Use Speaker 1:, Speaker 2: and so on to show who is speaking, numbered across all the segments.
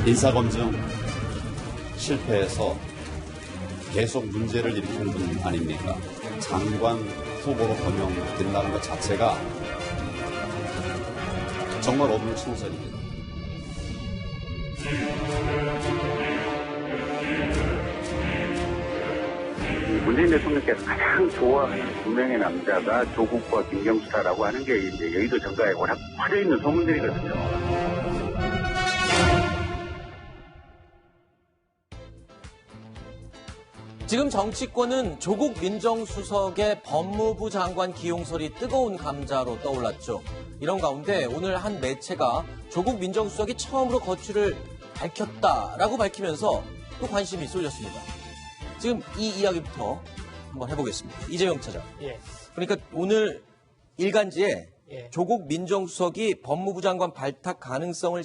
Speaker 1: 인사검증 실패해서 계속 문제를 일으킨 분 아닙니까? 장관 후보로 거명된다는 것 자체가 정말 어불성설입니다.
Speaker 2: 문재인 대통령께서 가장 좋아하는 두 명의 남자가 조국과 김경수다라고 하는 게 이제 여의도 정가에 워낙 퍼져 있는 소문들이거든요.
Speaker 3: 지금 정치권은 조국 민정수석의 법무부 장관 기용설이 뜨거운 감자로 떠올랐죠. 이런 가운데 오늘 한 매체가 조국 민정수석이 처음으로 거취를 밝혔다라고 밝히면서 또 관심이 쏠렸습니다. 지금 이 이야기부터 한번 해보겠습니다. 이재용 차장.
Speaker 4: 예.
Speaker 3: 그러니까 오늘 일간지에
Speaker 4: 예.
Speaker 3: 조국 민정수석이 법무부 장관 발탁 가능성을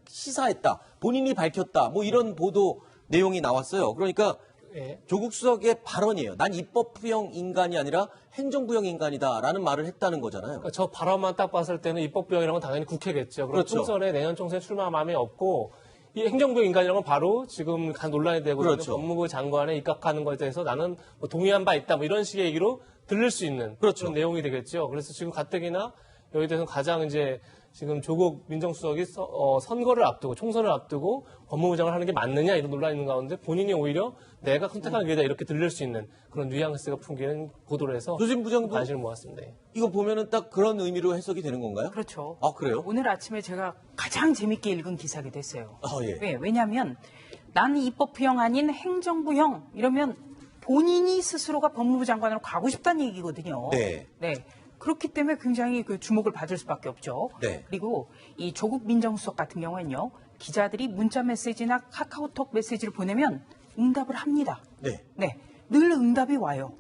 Speaker 3: 시사했다. 본인이 밝혔다. 뭐 이런 보도 내용이 나왔어요. 그러니까
Speaker 4: 예.
Speaker 3: 조국 수석의 발언이에요. 난 입법부형 인간이 아니라 행정부형 인간이다라는 말을 했다는 거잖아요.
Speaker 4: 그러니까 저 발언만 딱 봤을 때는 입법부형이라는 건 당연히 국회겠죠. 그럼
Speaker 3: 그렇죠.
Speaker 4: 총선에 내년 총선에 출마 마음이 없고 이 행정부형 인간이라는 건 바로 지금 간 논란이 되고 있는
Speaker 3: 그렇죠.
Speaker 4: 법무부 장관에 입각하는 것에 대해서 나는 뭐 동의한 바 있다. 뭐 이런 식의 얘기로 들릴 수 있는
Speaker 3: 그렇죠.
Speaker 4: 그런 내용이 되겠죠. 그래서 지금 가뜩이나 여기에 대해서 가장 이제 지금 조국 민정수석이 선거를 앞두고 총선을 앞두고 법무부 장관을 하는 게 맞느냐 이런 논란이 있는 가운데 본인이 오히려 내가 선택한 길이다 이렇게 들릴 수 있는 그런 뉘앙스가 풍기는 보도를 해서
Speaker 3: 조진 부장도
Speaker 4: 관심을 모았습니다.
Speaker 3: 이거 보면은 딱 그런 의미로 해석이 되는 건가요?
Speaker 5: 그렇죠.
Speaker 3: 아, 그래요?
Speaker 5: 오늘 아침에 제가 가장 재밌게 읽은 기사가 됐어요.
Speaker 3: 아, 예.
Speaker 5: 왜냐하면 나는 입법부형 아닌 행정부형 이러면 본인이 스스로가 법무부 장관으로 가고 싶다는 얘기거든요.
Speaker 3: 네.
Speaker 5: 그렇기 때문에 굉장히 그 주목을 받을 수밖에 없죠.
Speaker 3: 네.
Speaker 5: 그리고 이 조국 민정수석 같은 경우에는요. 기자들이 문자 메시지나 카카오톡 메시지를 보내면 응답을 합니다.
Speaker 3: 네.
Speaker 5: 늘 응답이 와요.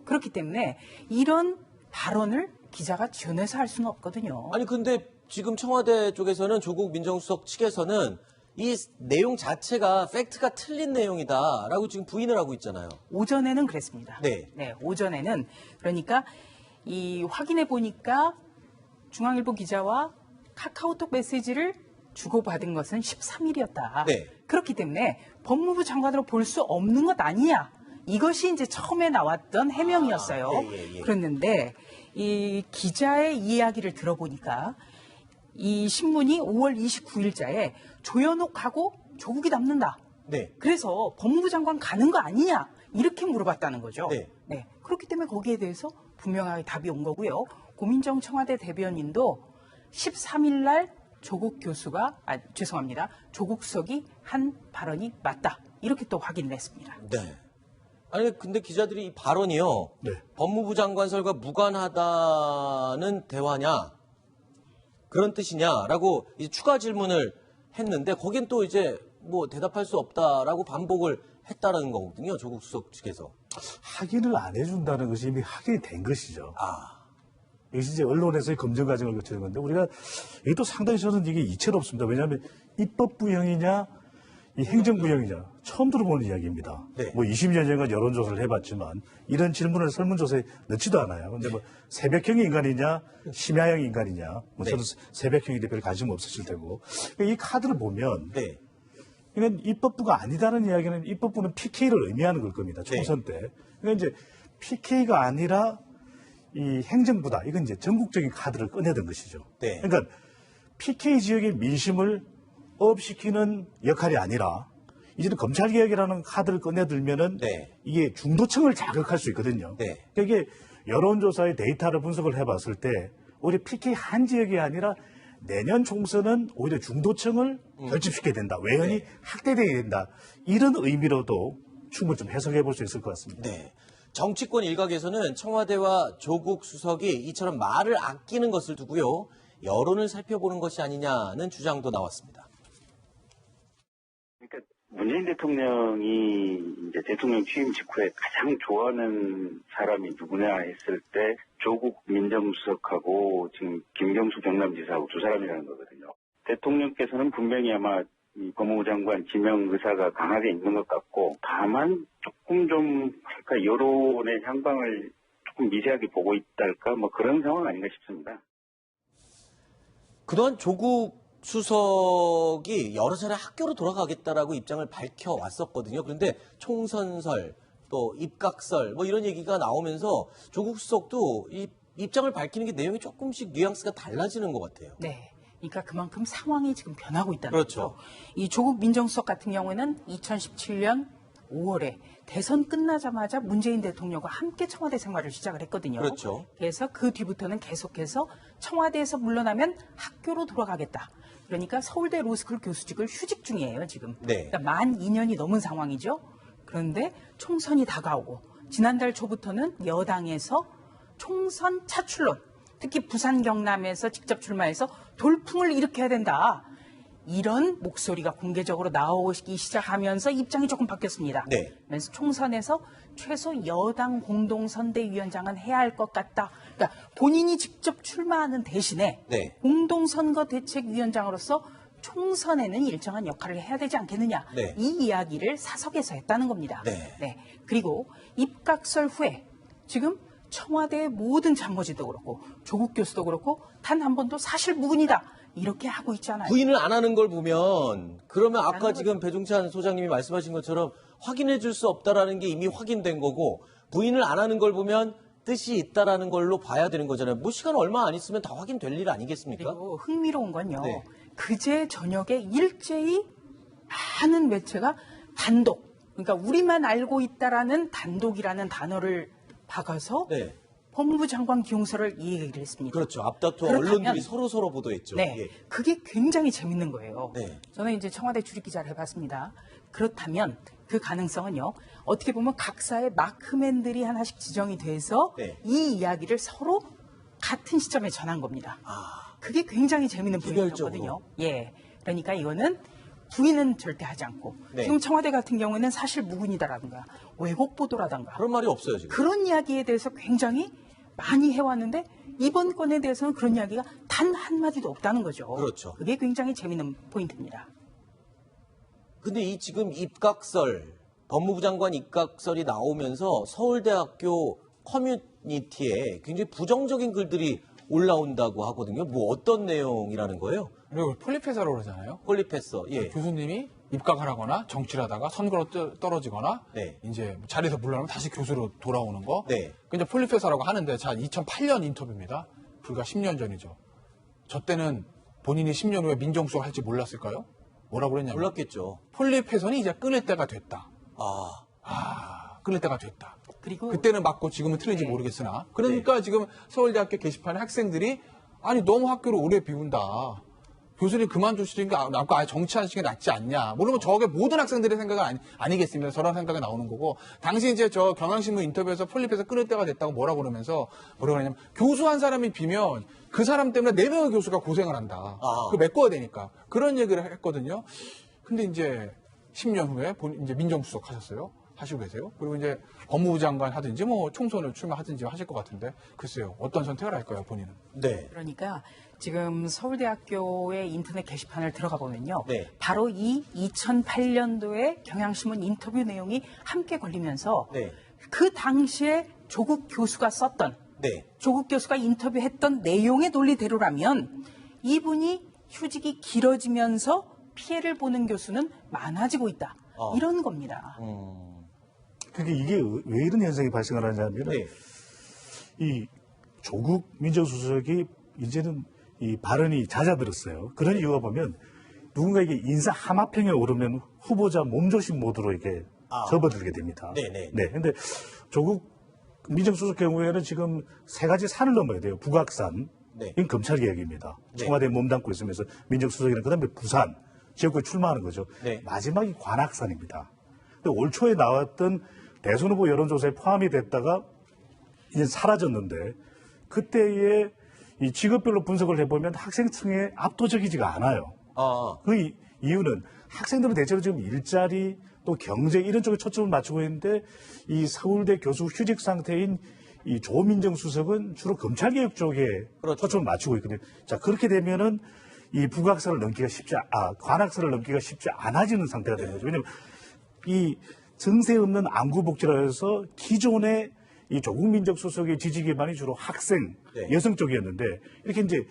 Speaker 5: 그렇기 때문에 이런 발언을 기자가 지어내서 할 수는 없거든요.
Speaker 3: 아니 근데 지금 청와대 쪽에서는 조국 민정수석 측에서는 이 내용 자체가 팩트가 틀린 내용이다라고 지금 부인을 하고 있잖아요.
Speaker 5: 오전에는 그랬습니다.
Speaker 3: 네.
Speaker 5: 오전에는 그러니까 이 확인해 보니까 중앙일보 기자와 카카오톡 메시지를 주고받은 것은 13일이었다.
Speaker 3: 네.
Speaker 5: 그렇기 때문에 법무부 장관으로 볼 수 없는 것 아니냐. 이것이 이제 처음에 나왔던 해명이었어요.
Speaker 3: 예.
Speaker 5: 그랬는데 이 기자의 이야기를 들어보니까 이 신문이 5월 29일자에 조현옥하고 조국이 남는다.
Speaker 3: 네.
Speaker 5: 그래서 법무부 장관 가는 거 아니냐 이렇게 물어봤다는 거죠.
Speaker 3: 네.
Speaker 5: 그렇기 때문에 거기에 대해서 분명하게 답이 온 거고요. 고민정 청와대 대변인도 13일 날 조국 수석이 한 발언이 맞다. 이렇게 또 확인을 했습니다.
Speaker 3: 네. 아니 근데 기자들이 이 발언이요.
Speaker 6: 네.
Speaker 3: 법무부 장관설과 무관하다는 대화냐 그런 뜻이냐라고 이제 추가 질문을 했는데 거긴 또 이제 뭐 대답할 수 없다라고 반복을 했다라는 거거든요. 조국 수석 측에서.
Speaker 6: 확인을 안 해준다는 것이 이미 확인이 된 것이죠. 이것이 이제 언론에서의 검증 과정을 거치는 건데 우리가 이게 또 상당히 저는 이게 이채롭습니다. 왜냐하면 입법부형이냐 이 행정부형이냐 처음 들어보는 이야기입니다.
Speaker 3: 네.
Speaker 6: 뭐 20년 전간 여론조사를 해봤지만 이런 질문을 설문조사에 넣지도 않아요. 근데 뭐 새벽형 인간이냐 심야형 인간이냐 뭐 저는 새벽형인데 별 관심 없으실 테고 이 카드를 보면
Speaker 3: 네.
Speaker 6: 그러니까 입법부가 아니다는 이야기는 입법부는 PK를 의미하는 걸 겁니다. 총선 때. 그러니까 이제 PK가 아니라 이 행정부다. 이건 이제 전국적인 카드를 꺼내든 것이죠.
Speaker 3: 네.
Speaker 6: 그러니까 PK 지역의 민심을 업시키는 역할이 아니라 이제는 검찰개혁이라는 카드를 꺼내들면은 이게 중도층을 자극할 수 있거든요.
Speaker 3: 네.
Speaker 6: 그러니까 이게 여론조사의 데이터를 분석을 해봤을 때 오히려 PK 한 지역이 아니라 내년 총선은 오히려 중도층을 결집시켜야 된다. 외연이 확대되어야 된다. 이런 의미로도 충분히 좀 해석해 볼 수 있을 것 같습니다.
Speaker 3: 네. 정치권 일각에서는 청와대와 조국 수석이 이처럼 말을 아끼는 것을 두고요. 여론을 살펴보는 것이 아니냐는 주장도 나왔습니다.
Speaker 2: 그러니까 문재인 대통령이 이제 대통령 취임 직후에 가장 좋아하는 사람이 누구냐 했을 때 조국 민정수석하고 지금 김경수 경남지사하고 두 사람이라는 거거든요. 대통령께서는 분명히 아마 이 법무부 장관 지명 의사가 강하게 있는 것 같고 다만 조금 좀 여론의 향방을 조금 미세하게 보고 있달까 뭐 그런 상황 아닌가 싶습니다.
Speaker 3: 그동안 조국 수석이 여러 차례 학교로 돌아가겠다라고 입장을 밝혀왔었거든요. 그런데 총선설, 또 입각설 뭐 이런 얘기가 나오면서 조국 수석도 이 입장을 밝히는 게 내용이 조금씩 뉘앙스가 달라지는 것 같아요.
Speaker 5: 네. 그러니까 그만큼 상황이 지금 변하고 있다는
Speaker 3: 그렇죠.
Speaker 5: 거죠. 이 조국 민정수석 같은 경우에는 2017년 5월에 대선 끝나자마자 문재인 대통령과 함께 청와대 생활을 시작을 했거든요.
Speaker 3: 그렇죠.
Speaker 5: 그래서 그 뒤부터는 계속해서 청와대에서 물러나면 학교로 돌아가겠다. 그러니까 서울대 로스쿨 교수직을 휴직 중이에요, 지금.
Speaker 3: 네.
Speaker 5: 그러니까 만 2년이 넘은 상황이죠. 그런데 총선이 다가오고 지난달 초부터는 여당에서 총선 차출론, 특히 부산 경남에서 직접 출마해서 돌풍을 일으켜야 된다. 이런 목소리가 공개적으로 나오기 시작하면서 입장이 조금 바뀌었습니다.
Speaker 3: 네.
Speaker 5: 그래서 총선에서 최소 여당 공동선대위원장은 해야 할 것 같다. 그러니까 본인이 직접 출마하는 대신에
Speaker 3: 네.
Speaker 5: 공동선거대책위원장으로서 총선에는 일정한 역할을 해야 되지 않겠느냐.
Speaker 3: 네.
Speaker 5: 이 이야기를 사석에서 했다는 겁니다.
Speaker 3: 네.
Speaker 5: 그리고 입각설 후에 지금 청와대의 모든 참모진도 그렇고 조국 교수도 그렇고 단 한 번도 사실 무근이다. 이렇게 하고 있잖아요.
Speaker 3: 부인을 안 하는 걸 보면 그러면 아까
Speaker 5: 하는
Speaker 3: 지금 배종찬 소장님이 말씀하신 것처럼 확인해 줄 수 없다라는 게 이미 확인된 거고 부인을 안 하는 걸 보면 뜻이 있다라는 걸로 봐야 되는 거잖아요. 뭐 시간 얼마 안 있으면 다 확인될 일 아니겠습니까?
Speaker 5: 그리고 흥미로운 건요.
Speaker 3: 네.
Speaker 5: 그제 저녁에 일제히 많은 매체가 단독, 그러니까 우리만 알고 있다라는 단독이라는 단어를 박아서
Speaker 3: 네.
Speaker 5: 법무부 장관 기용서를 이 얘기를 했습니다.
Speaker 3: 그렇죠. 앞다투어
Speaker 5: 그렇다면-
Speaker 3: 언론들이 서로 보도했죠.
Speaker 5: 네,
Speaker 3: 예.
Speaker 5: 그게 굉장히 재밌는 거예요.
Speaker 3: 네.
Speaker 5: 저는 이제 청와대 출입 기자를 해봤습니다. 그렇다면 그 가능성은요. 어떻게 보면 각사의 마크맨들이 하나씩 지정이 돼서
Speaker 3: 네.
Speaker 5: 이 이야기를 서로 같은 시점에 전한 겁니다. 그게 굉장히 재밌는
Speaker 3: 개별적으로.
Speaker 5: 분위기거든요. 예, 그러니까 이거는 부인은 절대 하지 않고
Speaker 3: 네.
Speaker 5: 지금 청와대 같은 경우는 사실 무근이다라든가 왜곡 보도라든가
Speaker 3: 그런 말이 없어요 지금.
Speaker 5: 그런 이야기에 대해서 굉장히 많이 해왔는데 이번 건에 대해서는 그런 이야기가 단 한마디도 없다는 거죠.
Speaker 3: 그렇죠.
Speaker 5: 그게 굉장히 재밌는 포인트입니다.
Speaker 3: 근데 이 지금 입각설, 법무부 장관 입각설이 나오면서 서울대학교 커뮤니티에 굉장히 부정적인 글들이 올라온다고 하거든요. 뭐 어떤 내용이라는 거예요?
Speaker 7: 그리고 폴리페사로 그러잖아요.
Speaker 3: 폴리페서. 예.
Speaker 7: 교수님이 입각을 하거나 정치를 하다가 선거로 떨어지거나
Speaker 3: 네.
Speaker 7: 이제 자리에서 물러나면 다시 교수로 돌아오는 거.
Speaker 3: 네.
Speaker 7: 그 이제 폴리페사라고 하는데 자 2008년 인터뷰입니다. 불과 10년 전이죠. 저 때는 본인이 10년 후에 민정수석 할지 몰랐을까요? 뭐라고 그랬냐면
Speaker 3: 몰랐겠죠.
Speaker 7: 폴리페선이 이제 끊을 때가 됐다.
Speaker 3: 아,
Speaker 7: 끊을 때가 됐다.
Speaker 5: 그리고
Speaker 7: 그때는 맞고 지금은 틀린지
Speaker 5: 네.
Speaker 7: 모르겠으나 그러니까 지금 서울대학교 게시판에 학생들이 아니 너무 학교를 오래 비운다. 교수님 그만두시는 게 낫고 아예 정치하시는 게 낫지 않냐. 물론 저게 모든 학생들의 생각은 아니겠습니다. 저런 생각이 나오는 거고. 당시 이제 저 경향신문 인터뷰에서 폴립에서 끊을 때가 됐다고 뭐라고 그러면서 뭐라고 하냐면 교수 한 사람이 비면 그 사람 때문에 4명의 교수가 고생을 한다.
Speaker 3: 아.
Speaker 7: 그 메꿔야 되니까. 그런 얘기를 했거든요. 근데 이제 10년 후에 이제 민정수석 하셨어요. 하시고 계세요. 그리고 이제 법무부 장관 하든지 뭐 총선을 출마하든지 하실 것 같은데 글쎄요. 어떤 선택을 할까요, 본인은?
Speaker 3: 네.
Speaker 5: 그러니까 지금 서울대학교의 인터넷 게시판을 들어가 보면요.
Speaker 3: 네.
Speaker 5: 바로 이 2008년도에 경향신문 인터뷰 내용이 함께 걸리면서
Speaker 3: 네.
Speaker 5: 그 당시에 조국 교수가 썼던
Speaker 3: 네.
Speaker 5: 조국 교수가 인터뷰했던 내용의 논리대로라면 이분이 휴직이 길어지면서 피해를 보는 교수는 많아지고 있다. 이런 겁니다.
Speaker 6: 그게 이게 왜 이런 현상이 발생을 하냐면
Speaker 3: 네.
Speaker 6: 이 조국 민정수석이 이제는 이 발언이 잦아들었어요. 그런 이유가 보면 누군가에게 인사 하마평에 오르면 후보자 몸조심 모드로 이렇게 접어들게 됩니다.
Speaker 3: 네네.
Speaker 6: 네. 근데 조국 민정수석 경우에는 지금 3가지 산을 넘어야 돼요. 북악산.
Speaker 3: 네.
Speaker 6: 이건 검찰 개혁입니다.
Speaker 3: 네.
Speaker 6: 청와대에 몸담고 있으면서 민정수석이랑 그다음에 부산 지역구에 출마하는 거죠.
Speaker 3: 네.
Speaker 6: 마지막이 관악산입니다. 근데 올 초에 나왔던 대선 후보 여론조사에 포함이 됐다가 이제 사라졌는데 그때의 이 직업별로 분석을 해보면 학생층에 압도적이지가 않아요. 그 이유는 학생들은 대체로 지금 일자리 또 경제 이런 쪽에 초점을 맞추고 있는데 이 서울대 교수 휴직 상태인 이 조민정 수석은 주로 검찰개혁 쪽에
Speaker 3: 그렇죠.
Speaker 6: 초점을 맞추고 있거든요. 자, 그렇게 되면은 이 북악산을 넘기가 관악산을 넘기가 쉽지 않아지는 상태가 되는 거죠. 왜냐면 이 증세 없는 안구복지라 해서 기존의 이 조국 민정수석의 지지 기반이 주로 학생,
Speaker 3: 네.
Speaker 6: 여성 쪽이었는데 이렇게 이제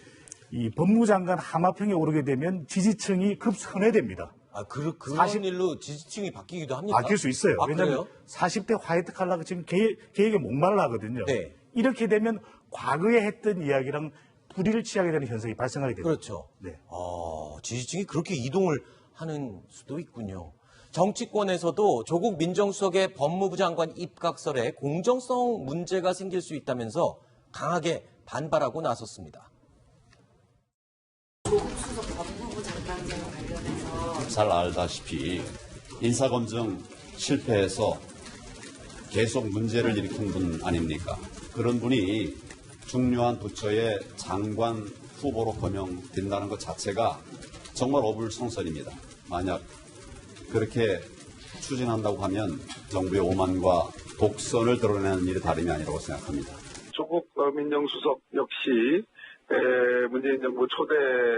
Speaker 6: 이 법무장관 하마평에 오르게 되면 지지층이 급선회됩니다.
Speaker 3: 아, 그런
Speaker 6: 40
Speaker 3: 일로 지지층이 바뀌기도 합니까?
Speaker 6: 바뀔 수 있어요.
Speaker 3: 아,
Speaker 6: 왜냐하면
Speaker 3: 그래요?
Speaker 6: 40대 화이트 칼라가 지금 계획에 목말라 하거든요.
Speaker 3: 네.
Speaker 6: 이렇게 되면 과거에 했던 이야기랑 불이를 취하게 되는 현상이 발생하게 됩니다.
Speaker 3: 그렇죠.
Speaker 6: 네.
Speaker 3: 지지층이 그렇게 이동을 하는 수도 있군요. 정치권에서도 조국 민정수석의 법무부 장관 입각설에 공정성 문제가 생길 수 있다면서 강하게 반발하고 나섰습니다.
Speaker 1: 잘 알다시피 인사검증 실패해서 계속 문제를 일으킨 분 아닙니까? 그런 분이 중요한 부처의 장관 후보로 거명된다는 것 자체가 정말 어불성설입니다. 만약 그렇게 추진한다고 하면 정부의 오만과 독선을 드러내는 일이 다름이 아니라고 생각합니다.
Speaker 8: 조국 민정수석 역시 문재인 정부 초대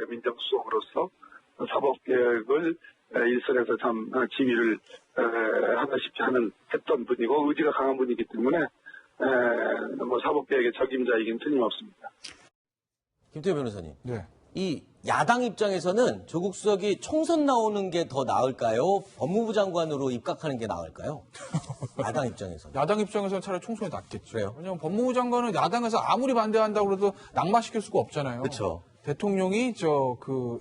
Speaker 8: 민정수석으로서 사법개혁을 일선에서 참 지휘를 하다시피 했던 분이고 의지가 강한 분이기 때문에 사법개혁의 적임자이긴 틀림없습니다.
Speaker 3: 김태호 변호사님.
Speaker 7: 네.
Speaker 3: 이 야당 입장에서는 조국 수석이 총선 나오는 게 더 나을까요? 법무부 장관으로 입각하는 게 나을까요? 야당 입장에서는.
Speaker 7: 야당 입장에서는 차라리 총선이 낫겠죠.
Speaker 3: 그래요?
Speaker 7: 왜냐하면 법무부 장관은 야당에서 아무리 반대한다고 해도 낙마시킬 수가 없잖아요.
Speaker 3: 그렇죠.
Speaker 7: 대통령이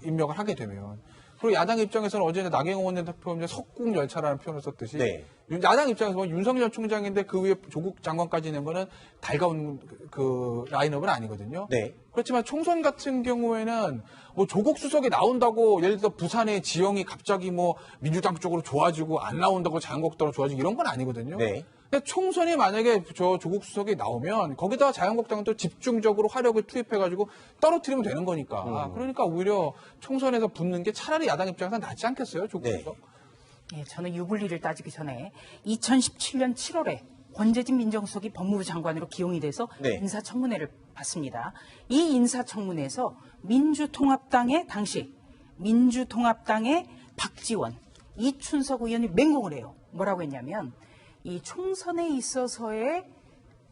Speaker 7: 임명을 하게 되면. 그리고 야당 입장에서는 어제 나경원 원내대표 석궁 열차라는 표현을 썼듯이
Speaker 3: 네.
Speaker 7: 야당 입장에서 보면 윤석열 총장인데 그 위에 조국 장관까지 있는 거는 달가운 그 라인업은 아니거든요.
Speaker 3: 네.
Speaker 7: 그렇지만 총선 같은 경우에는 뭐 조국 수석이 나온다고 예를 들어 부산의 지형이 갑자기 뭐 민주당 쪽으로 좋아지고 안 나온다고 자유한국당으로 좋아지고 이런 건 아니거든요.
Speaker 3: 네.
Speaker 7: 근데 총선이 만약에 조국 수석이 나오면 거기다가 자유한국당은 또 집중적으로 화력을 투입해가지고 떨어뜨리면 되는 거니까. 그러니까 오히려 총선에서 붙는 게 차라리 야당 입장에서 낫지 않겠어요, 조국
Speaker 3: 네.
Speaker 7: 수석?
Speaker 5: 예, 저는 유불리를 따지기 전에 2017년 7월에 권재진 민정수석이 법무부 장관으로 기용이 돼서
Speaker 3: 네.
Speaker 5: 인사청문회를 받습니다. 이 인사청문회에서 당시 민주통합당의 박지원, 이춘석 의원이 맹공을 해요. 뭐라고 했냐면 이 총선에 있어서의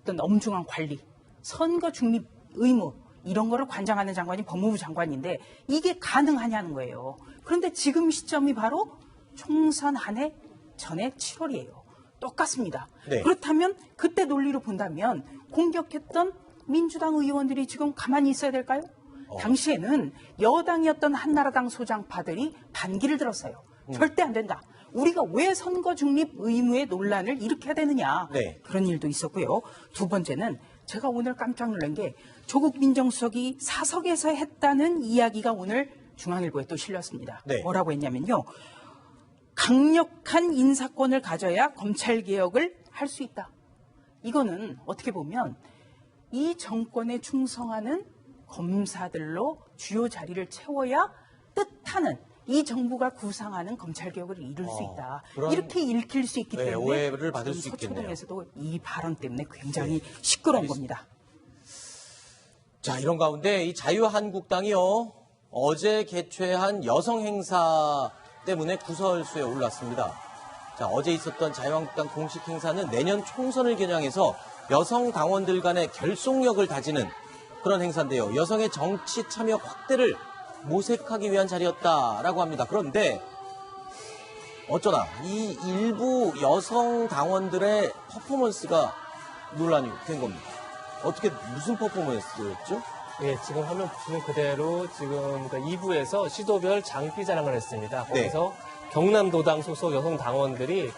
Speaker 5: 어떤 엄중한 관리, 선거 중립 의무 이런 거를 관장하는 장관이 법무부 장관인데 이게 가능하냐는 거예요. 그런데 지금 시점이 바로 총선 한 해 전에 7월이에요. 똑같습니다.
Speaker 3: 네.
Speaker 5: 그렇다면 그때 논리로 본다면 공격했던 민주당 의원들이 지금 가만히 있어야 될까요? 당시에는 여당이었던 한나라당 소장파들이 반기를 들었어요. 절대 안 된다. 우리가 왜 선거 중립 의무의 논란을 일으켜야 되느냐.
Speaker 3: 네.
Speaker 5: 그런 일도 있었고요. 두 번째는 제가 오늘 깜짝 놀란 게 조국 민정수석이 사석에서 했다는 이야기가 오늘 중앙일보에 또 실렸습니다.
Speaker 3: 네.
Speaker 5: 뭐라고 했냐면요. 강력한 인사권을 가져야 검찰개혁을 할 수 있다. 이거는 어떻게 보면 이 정권에 충성하는 검사들로 주요 자리를 채워야 뜻하는 이 정부가 구상하는 검찰개혁을 이룰 수 있다.
Speaker 3: 그런,
Speaker 5: 이렇게 읽힐 수 있기
Speaker 3: 네,
Speaker 5: 때문에
Speaker 3: 오해를 받을 수 있겠네요.
Speaker 5: 서초동에서도 이 발언 때문에 굉장히 시끄러운
Speaker 3: 알겠습니다.
Speaker 5: 겁니다.
Speaker 3: 자, 이런 가운데 이 자유한국당이요. 어제 개최한 여성 행사 때문에 구설수에 올랐습니다. 자, 어제 있었던 자유한국당 공식 행사는 내년 총선을 겨냥해서 여성 당원들 간의 결속력을 다지는 그런 행사인데요. 여성의 정치 참여 확대를 모색하기 위한 자리였다라고 합니다. 그런데 어쩌나 이 일부 여성 당원들의 퍼포먼스가 논란이 된 겁니다. 어떻게 무슨 퍼포먼스였죠?
Speaker 4: 예, 지금 화면 보시는 그대로 지금 2부에서 시도별 장기자랑을 했습니다. 거기서 경남도당 소속 여성 당원들이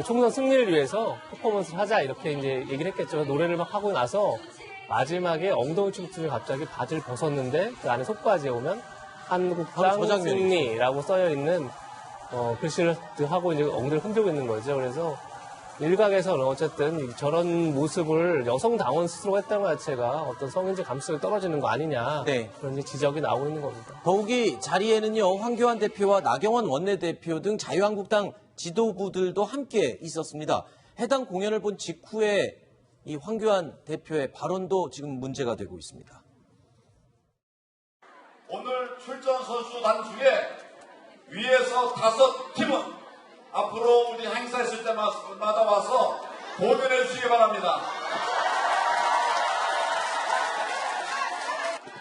Speaker 4: 총선 승리를 위해서 퍼포먼스를 하자 이렇게 이제 얘기를 했겠죠. 노래를 막 하고 나서 마지막에 엉덩이 춤추며 갑자기 바지를 벗었는데 그 안에 속바지에 오면 한국당 승리라고 써여 있는 글씨를 하고 이제 엉덩이를 흔들고 있는 거죠. 그래서 일각에서는 어쨌든 저런 모습을 여성 당원 스스로 했다는 것 자체가 어떤 성인지 감수성이 떨어지는 거 아니냐
Speaker 3: 네.
Speaker 4: 그런 이제 지적이 나오고 있는 겁니다.
Speaker 3: 더욱이 자리에는요, 황교안 대표와 나경원 원내대표 등 자유한국당 지도부들도 함께 있었습니다. 해당 공연을 본 직후에 이 황교안 대표의 발언도 지금 문제가 되고 있습니다.
Speaker 9: 오늘 출전 선수단 중에 위에서 5팀은 앞으로 우리 행사했을 때마다 와서 공연해 주시기 바랍니다.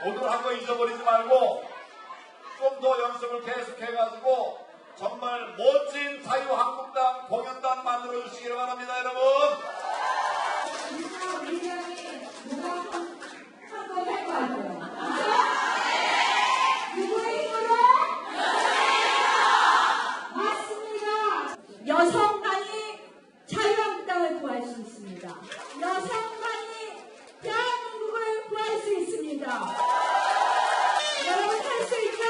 Speaker 9: 오늘 한 거 잊어버리지 말고 좀 더 연습을 계속해가지고 정말 멋진 자유한국당 공연단 만들어주시기 바랍니다, 여러분.
Speaker 10: 여성만이 자유한국당을 구할 수 있습니다. 여성만이 대한민국을 구할 수 있습니다. 여러분 할 수 있죠?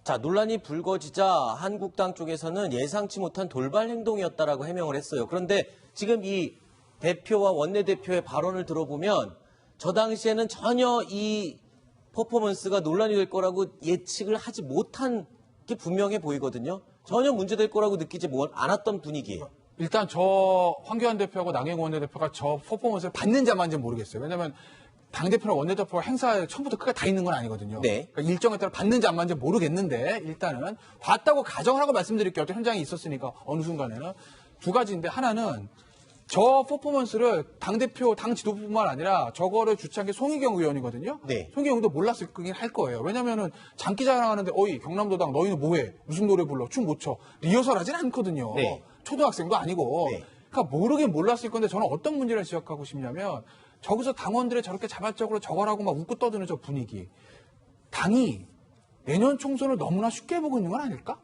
Speaker 3: 자, 논란이 불거지자 한국당 쪽에서는 예상치 못한 돌발 행동이었다라고 해명을 했어요. 그런데 지금 이 대표와 원내대표의 발언을 들어보면 저 당시에는 전혀 이 퍼포먼스가 논란이 될 거라고 예측을 하지 못한 게 분명해 보이거든요. 전혀 문제될 거라고 느끼지 않았던 분위기예요.
Speaker 7: 일단 저 황교안 대표하고 나경원 원내대표가 저 퍼포먼스를 받는 자만지는 모르겠어요. 왜냐하면 당대표나 원내대표가 행사에 처음부터 끝까지 다 있는 건 아니거든요.
Speaker 3: 네.
Speaker 7: 그러니까 일정에 따라 받는지 안 받는지 모르겠는데 일단은 봤다고 가정을 하고 말씀드릴게요. 어떤 현장에 있었으니까 어느 순간에는 두 가지인데 하나는 저 퍼포먼스를 당대표, 당 지도부뿐만 아니라 저거를 주최한 게 송희경 의원이거든요.
Speaker 3: 네.
Speaker 7: 송희경 의원도 몰랐을 거긴 할 거예요. 왜냐면은 장기자랑 하는데 어이 경남도당 너희는 뭐해? 무슨 노래 불러? 춤 못 춰? 리허설 하진 않거든요.
Speaker 3: 네.
Speaker 7: 초등학생도 아니고.
Speaker 3: 네.
Speaker 7: 그러니까 모르긴 몰랐을 건데 저는 어떤 문제를 지적하고 싶냐면 저기서 당원들의 저렇게 자발적으로 저거라고 막 웃고 떠드는 저 분위기. 당이 내년 총선을 너무나 쉽게 보고 있는 건 아닐까?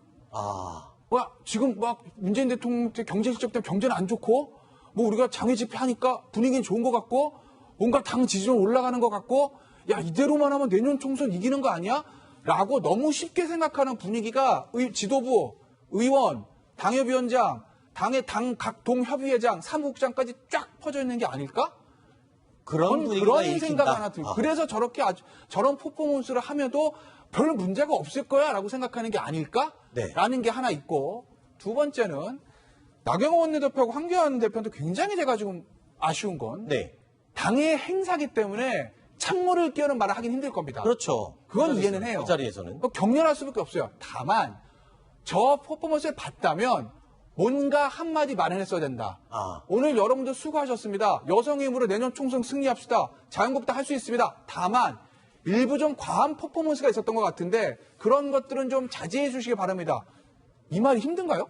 Speaker 7: 지금 막 문재인 대통령 경제 실적 때문에 경제는 안 좋고 뭐 우리가 장외 집회 하니까 분위기는 좋은 것 같고 뭔가 당 지지율 올라가는 것 같고 야 이대로만 하면 내년 총선 이기는 거 아니야? 라고 너무 쉽게 생각하는 분위기가 지도부, 의원, 당협위원장, 당의 각 동협의회장, 사무국장까지 쫙 퍼져 있는 게 아닐까?
Speaker 3: 그런
Speaker 7: 생각 하나 들고 그래서 저렇게 저런 퍼포먼스를 하면도 별 문제가 없을 거야라고 생각하는 게 아닐까?
Speaker 3: 네.
Speaker 7: 라는 게 하나 있고 두 번째는 나경원 원내대표하고 황교안 대표한테 굉장히 제가 지금 아쉬운 건
Speaker 3: 네.
Speaker 7: 당의 행사기 때문에 찬물을 끼얹는 말을 하긴 힘들 겁니다.
Speaker 3: 그렇죠.
Speaker 7: 그건 이해는 해요.
Speaker 3: 그 자리에서는.
Speaker 7: 격렬할 수밖에 없어요. 다만 저 퍼포먼스를 봤다면 뭔가 한마디 마련했어야 된다. 오늘 여러분들 수고하셨습니다. 여성의 힘으로 내년 총선 승리합시다. 자유한국당 할 수 있습니다. 다만 일부 좀 과한 퍼포먼스가 있었던 것 같은데 그런 것들은 좀 자제해 주시기 바랍니다. 이 말이 힘든가요?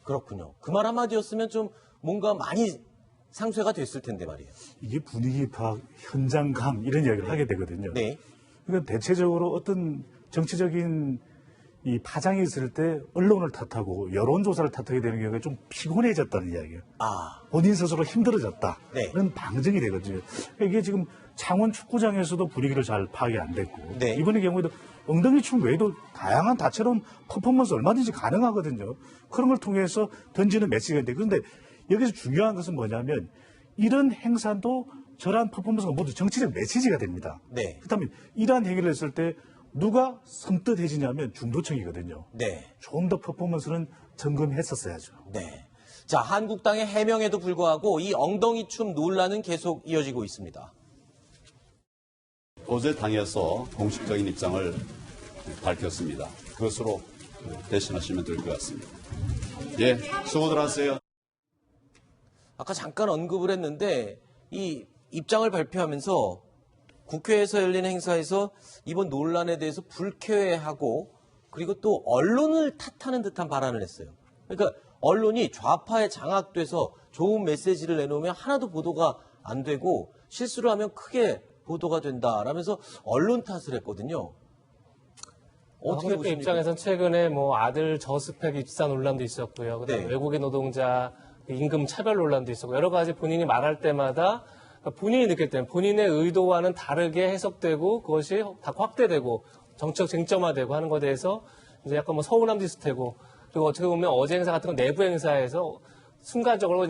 Speaker 3: 그렇군요. 그 말 한마디였으면 좀 뭔가 많이 상쇄가 됐을 텐데 말이에요.
Speaker 6: 이게 분위기 파악, 현장감 이런 이야기를 하게 되거든요.
Speaker 3: 네.
Speaker 6: 그러니까 대체적으로 어떤 정치적인 이 파장이 있을 때 언론을 탓하고 여론조사를 탓하게 되는 경우가 좀 피곤해졌다는 이야기예요. 본인 스스로 힘들어졌다.
Speaker 3: 네.
Speaker 6: 그런 방증이 되거든요. 그러니까 이게 지금 창원 축구장에서도 분위기를 잘 파악이 안 됐고
Speaker 3: 네.
Speaker 6: 이번의 경우에도 엉덩이 춤 외에도 다양한 다채로운 퍼포먼스 얼마든지 가능하거든요. 그런 걸 통해서 던지는 메시지가 있는데 그런데 여기서 중요한 것은 뭐냐면 이런 행사도 저러한 퍼포먼스가 모두 정치적 메시지가 됩니다.
Speaker 3: 네.
Speaker 6: 그렇다면 이러한 행위를 했을 때 누가 섬뜩해지냐면 중도층이거든요.
Speaker 3: 네.
Speaker 6: 좀 더 퍼포먼스는 점검했었어야죠.
Speaker 3: 네. 자, 한국당의 해명에도 불구하고 이 엉덩이 춤 논란은 계속 이어지고 있습니다.
Speaker 1: 어제 당에서 공식적인 입장을 밝혔습니다. 그것으로 대신하시면 될 것 같습니다. 예, 수고들 하세요.
Speaker 3: 아까 잠깐 언급을 했는데 이 입장을 발표하면서 국회에서 열린 행사에서 이번 논란에 대해서 불쾌해하고 그리고 또 언론을 탓하는 듯한 발언을 했어요. 그러니까 언론이 좌파에 장악돼서 좋은 메시지를 내놓으면 하나도 보도가 안 되고 실수를 하면 크게 보도가 된다라면서 언론 탓을 했거든요. 어떻게
Speaker 4: 황 대표
Speaker 3: 보십니까?
Speaker 4: 입장에서는 최근에 뭐 아들 저스펙 입사 논란도 있었고요. 그다음에
Speaker 3: 네.
Speaker 4: 외국인 노동자 임금 차별 논란도 있었고 여러 가지 본인이 말할 때마다 본인이 느낄 때는 본인의 의도와는 다르게 해석되고 그것이 다 확대되고 정책 쟁점화되고 하는 것에 대해서 이제 약간 뭐 서운함도 있을 테고 그리고 어떻게 보면 어제 행사 같은 건 내부 행사에서 순간적으로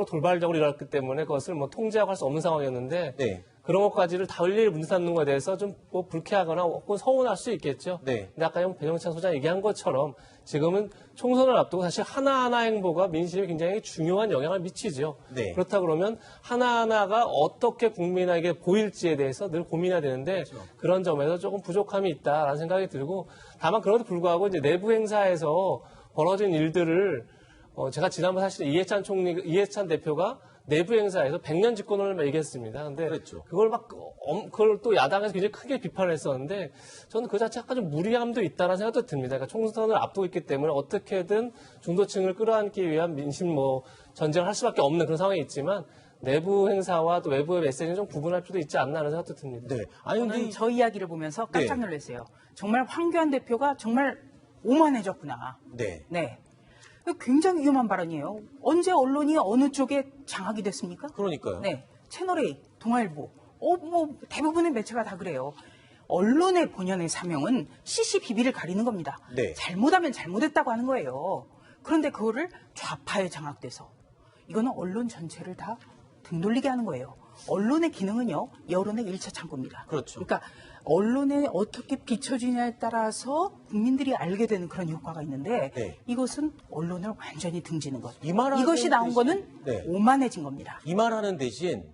Speaker 4: 돌발적으로 일어났기 때문에 그것을 뭐 통제하고 할 수 없는 상황이었는데
Speaker 3: 네.
Speaker 4: 그런 것까지를 다 일일이 문제 삼는 것에 대해서 좀 뭐 불쾌하거나 혹은 서운할 수 있겠죠.
Speaker 3: 네.
Speaker 4: 근데 아까 배정찬 소장 얘기한 것처럼 지금은 총선을 앞두고 사실 하나하나 행보가 민심에 굉장히 중요한 영향을 미치죠.
Speaker 3: 네.
Speaker 4: 그렇다 그러면 하나하나가 어떻게 국민에게 보일지에 대해서 늘 고민해야 되는데 그런 점에서 조금 부족함이 있다라는 생각이 들고 다만 그럼에도 불구하고 이제 내부 행사에서 벌어진 일들을 제가 지난번 사실 이해찬 대표가 내부 행사에서 100년 집권을 막 얘기했습니다. 근데
Speaker 3: 그랬죠.
Speaker 4: 그걸 또 야당에서 굉장히 크게 비판을 했었는데 저는 그 자체 약간 좀 무리함도 있다는 생각도 듭니다. 그러니까 총선을 앞두고 있기 때문에 어떻게든 중도층을 끌어안기 위한 민심 전쟁을 할 수밖에 없는 그런 상황이 있지만 내부 행사와 또 외부의 메시지는 좀 구분할 필요도 있지 않나 하는 생각도 듭니다.
Speaker 3: 네. 아니, 근데
Speaker 5: 저는 저 이야기를 보면서 깜짝 놀랐어요. 정말 황교안 대표가 정말 오만해졌구나.
Speaker 3: 네.
Speaker 5: 네. 굉장히 위험한 발언이에요. 언제 언론이 어느 쪽에 장악이 됐습니까?
Speaker 3: 그러니까요.
Speaker 5: 네. 채널A, 동아일보, 대부분의 매체가 다 그래요. 언론의 본연의 사명은 CCBB를 가리는 겁니다.
Speaker 3: 네.
Speaker 5: 잘못하면 잘못했다고 하는 거예요. 그런데 그거를 좌파에 장악돼서 이거는 언론 전체를 다 등 돌리게 하는 거예요. 언론의 기능은요, 여론의 1차 창구입니다.
Speaker 3: 그렇죠.
Speaker 5: 그러니까 언론에 어떻게 비춰지냐에 따라서 국민들이 알게 되는 그런 효과가 있는데
Speaker 3: 네.
Speaker 5: 이것은 언론을 완전히 등지는 것.
Speaker 3: 말하는
Speaker 5: 이것이 나온
Speaker 3: 대신-
Speaker 5: 거는
Speaker 3: 네.
Speaker 5: 오만해진 겁니다.
Speaker 3: 이 말하는 대신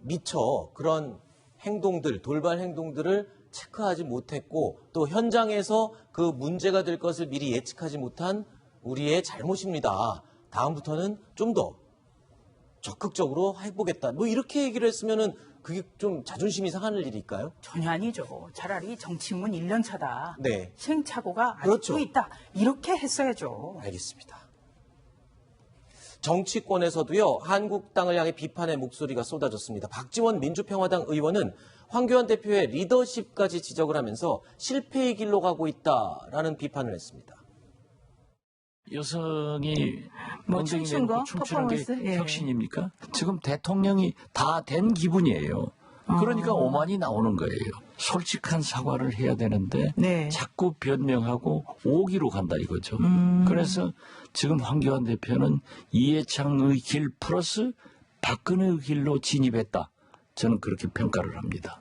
Speaker 3: 미처 그런 행동들, 돌발 행동들을 체크하지 못했고 또 현장에서 그 문제가 될 것을 미리 예측하지 못한 우리의 잘못입니다. 다음부터는 좀 더 적극적으로 해보겠다. 이렇게 얘기를 했으면은 그게 좀 자존심이 상하는 일일까요?
Speaker 5: 전혀 아니죠. 차라리 정치인문 1년 차다.
Speaker 3: 네.
Speaker 5: 시행착오가 아직도
Speaker 3: 그렇죠.
Speaker 5: 있다. 이렇게 했어야죠.
Speaker 3: 알겠습니다. 정치권에서도요, 한국당을 향해 비판의 목소리가 쏟아졌습니다. 박지원 민주평화당 의원은 황교안 대표의 리더십까지 지적을 하면서 실패의 길로 가고 있다라는 비판을 했습니다.
Speaker 11: 여성이
Speaker 5: 춤춘
Speaker 11: 엉덩이
Speaker 5: 거?
Speaker 11: 내놓고 춤추는 게
Speaker 5: 퍼포먼스? 예.
Speaker 11: 혁신입니까? 지금 대통령이 다 된 기분이에요. 그러니까 오만이 나오는 거예요. 솔직한 사과를 해야 되는데
Speaker 5: 네.
Speaker 11: 자꾸 변명하고 오기로 간다 이거죠. 그래서 지금 황교안 대표는 이해창의 길 플러스 박근혜의 길로 진입했다. 저는 그렇게 평가를 합니다.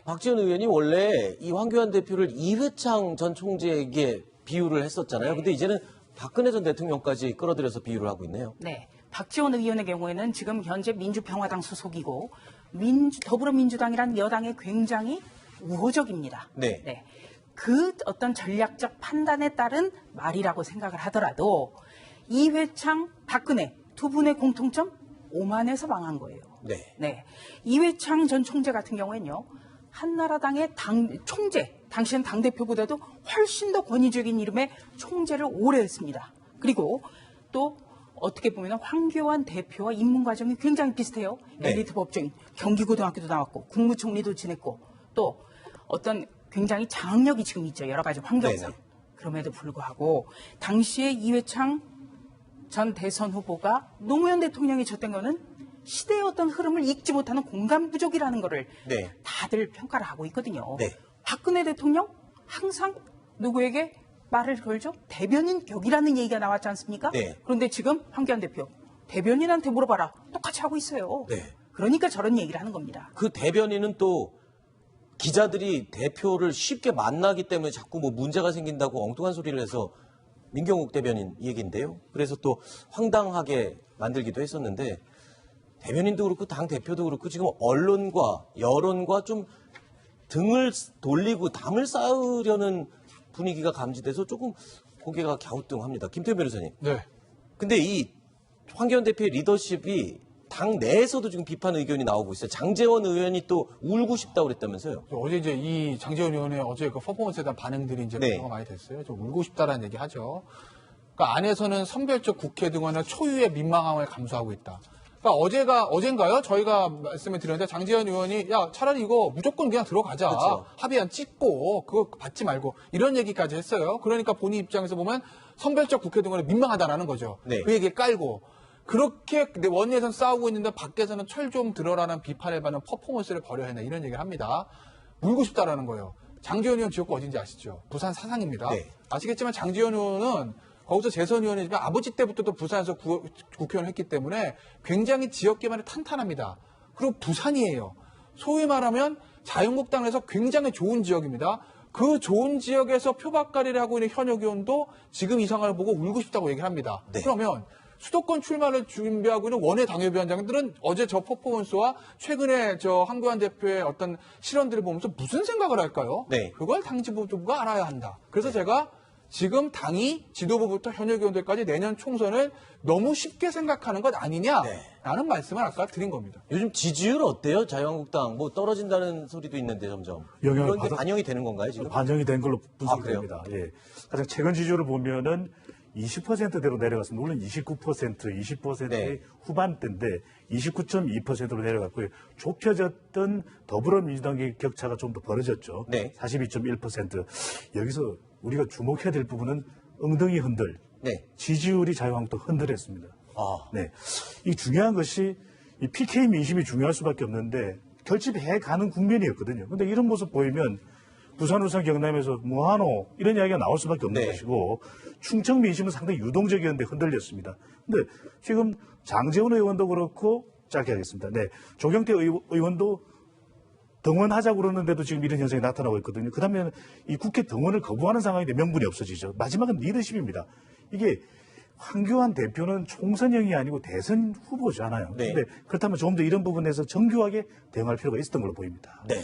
Speaker 3: 박지원 의원이 원래 이 황교안 대표를 이회창 전 총재에게 비유를 했었잖아요. 근데 이제는 박근혜 전 대통령까지 끌어들여서 비유를 하고 있네요.
Speaker 5: 네. 박지원 의원의 경우에는 지금 현재 민주평화당 소속이고 더불어민주당이란 여당에 굉장히 우호적입니다.
Speaker 3: 네.
Speaker 5: 그 어떤 전략적 판단에 따른 말이라고 생각을 하더라도 이회창, 박근혜 두 분의 공통점 오만해서 망한 거예요.
Speaker 3: 네.
Speaker 5: 이회창 전 총재 같은 경우에는요. 한나라당의 당시엔 당대표보다도 훨씬 더 권위적인 이름의 총재를 오래 했습니다. 그리고 또 어떻게 보면 황교안 대표와 입문 과정이 굉장히 비슷해요.
Speaker 3: 네.
Speaker 5: 엘리트 법조인, 경기고등학교도 나왔고 국무총리도 지냈고 또 어떤 굉장히 장악력이 지금 있죠. 여러 가지 환경상.
Speaker 3: 네네.
Speaker 5: 그럼에도 불구하고 당시에 이회창 전 대선 후보가 노무현 대통령이 졌던 거는 시대의 어떤 흐름을 읽지 못하는 공감 부족이라는 거를
Speaker 3: 네.
Speaker 5: 다들 평가를 하고 있거든요.
Speaker 3: 네.
Speaker 5: 박근혜 대통령 항상 누구에게 말을 걸죠? 대변인 격이라는 얘기가 나왔지 않습니까?
Speaker 3: 네.
Speaker 5: 그런데 지금 황교안 대표 대변인한테 물어봐라. 똑같이 하고 있어요.
Speaker 3: 네.
Speaker 5: 그러니까 저런 얘기를 하는 겁니다.
Speaker 3: 그 대변인은 또 기자들이 대표를 쉽게 만나기 때문에 자꾸 문제가 생긴다고 엉뚱한 소리를 해서 민경욱 대변인 얘기인데요. 그래서 또 황당하게 만들기도 했었는데 대변인도 그렇고 당 대표도 그렇고 지금 언론과 여론과 좀 등을 돌리고 담을 쌓으려는 분위기가 감지돼서 조금 고개가 갸우뚱합니다. 김태현 변호사님.
Speaker 7: 네.
Speaker 3: 근데 이 황교안 대표의 리더십이 당 내에서도 지금 비판 의견이 나오고 있어요. 장제원 의원이 또 울고 싶다고 그랬다면서요.
Speaker 7: 어제 이제 이 장제원 의원의 어제 그 퍼포먼스에 대한 반응들이 이제
Speaker 3: 네.
Speaker 7: 많이 됐어요. 좀 울고 싶다라는 얘기 하죠. 그러니까 안에서는 선별적 국회 등원의 초유의 민망함을 감수하고 있다. 그러니까 어젠가요? 저희가 말씀을 드렸는데 장제원 의원이 야 차라리 이거 무조건 그냥 들어가자.
Speaker 3: 그렇죠.
Speaker 7: 합의안 찍고 그거 받지 말고 이런 얘기까지 했어요. 그러니까 본인 입장에서 보면 선별적 국회 등원이 민망하다라는 거죠.
Speaker 3: 네.
Speaker 7: 그 얘기 깔고 그렇게 원내에서는 싸우고 있는데 밖에서는 철 좀 들어라는 비판을 받는 퍼포먼스를 벌여야 한다 이런 얘기를 합니다. 울고 싶다라는 거예요. 장제원 의원 지역구 어딘지 아시죠? 부산 사상입니다.
Speaker 3: 네.
Speaker 7: 아시겠지만 장제원 의원은 거기서 재선 의원이지만 아버지 때부터도 부산에서 국회의원을 했기 때문에 굉장히 지역 기반이 탄탄합니다. 그리고 부산이에요. 소위 말하면 자유한국당에서 굉장히 좋은 지역입니다. 그 좋은 지역에서 표박가리를 하고 있는 현역 의원도 지금 이 상황을 보고 울고 싶다고 얘기를 합니다.
Speaker 3: 네.
Speaker 7: 그러면 수도권 출마를 준비하고 있는 원외 당협위원장들은 어제 저 퍼포먼스와 최근에 저 황교안 대표의 어떤 실언들을 보면서 무슨 생각을 할까요?
Speaker 3: 네.
Speaker 7: 그걸 당 지도부가 알아야 한다. 그래서 제가 지금 당이 지도부부터 현역 의원들까지 내년 총선을 너무 쉽게 생각하는 것 아니냐라는 말씀을 아까 드린 겁니다.
Speaker 3: 요즘 지지율 어때요? 자유한국당 뭐 떨어진다는 소리도 있는데 점점.
Speaker 6: 영향을
Speaker 3: 그런데 반영이 되는 건가요 지금?
Speaker 6: 반영이 된 걸로 분석됩니다.
Speaker 3: 그래요?
Speaker 6: 예. 가장 최근 지지율을 보면은 20%대로 내려갔습니다. 물론 29%, 20%
Speaker 3: 네.
Speaker 6: 후반대인데 29.2%로 내려갔고요. 좁혀졌던 더불어민주당의 격차가 좀 더 벌어졌죠.
Speaker 3: 네.
Speaker 6: 42.1%. 여기서 우리가 주목해야 될 부분은 엉덩이 흔들.
Speaker 3: 네.
Speaker 6: 지지율이 자유한국당 흔들했습니다.
Speaker 3: 아.
Speaker 6: 네. 이 중요한 것이 이 PK 민심이 중요할 수밖에 없는데 결집해 가는 국면이었거든요. 근데 이런 모습 보이면 부산, 울산, 경남에서 뭐하노 이런 이야기가 나올 수밖에 없는
Speaker 3: 네.
Speaker 6: 것이고 충청 민심은 상당히 유동적이었는데 흔들렸습니다. 근데 지금 장제원 의원도 그렇고 짧게 하겠습니다. 네. 조경태 의원도 등원하자고 그러는데도 지금 이런 현상이 나타나고 있거든요. 그다음에 이 국회 등원을 거부하는 상황인데 명분이 없어지죠. 마지막은 리더십입니다. 이게 황교안 대표는 총선형이 아니고 대선 후보잖아요.
Speaker 3: 네.
Speaker 6: 근데 그렇다면 좀 더 이런 부분에서 정교하게 대응할 필요가 있었던 걸로 보입니다.
Speaker 3: 네.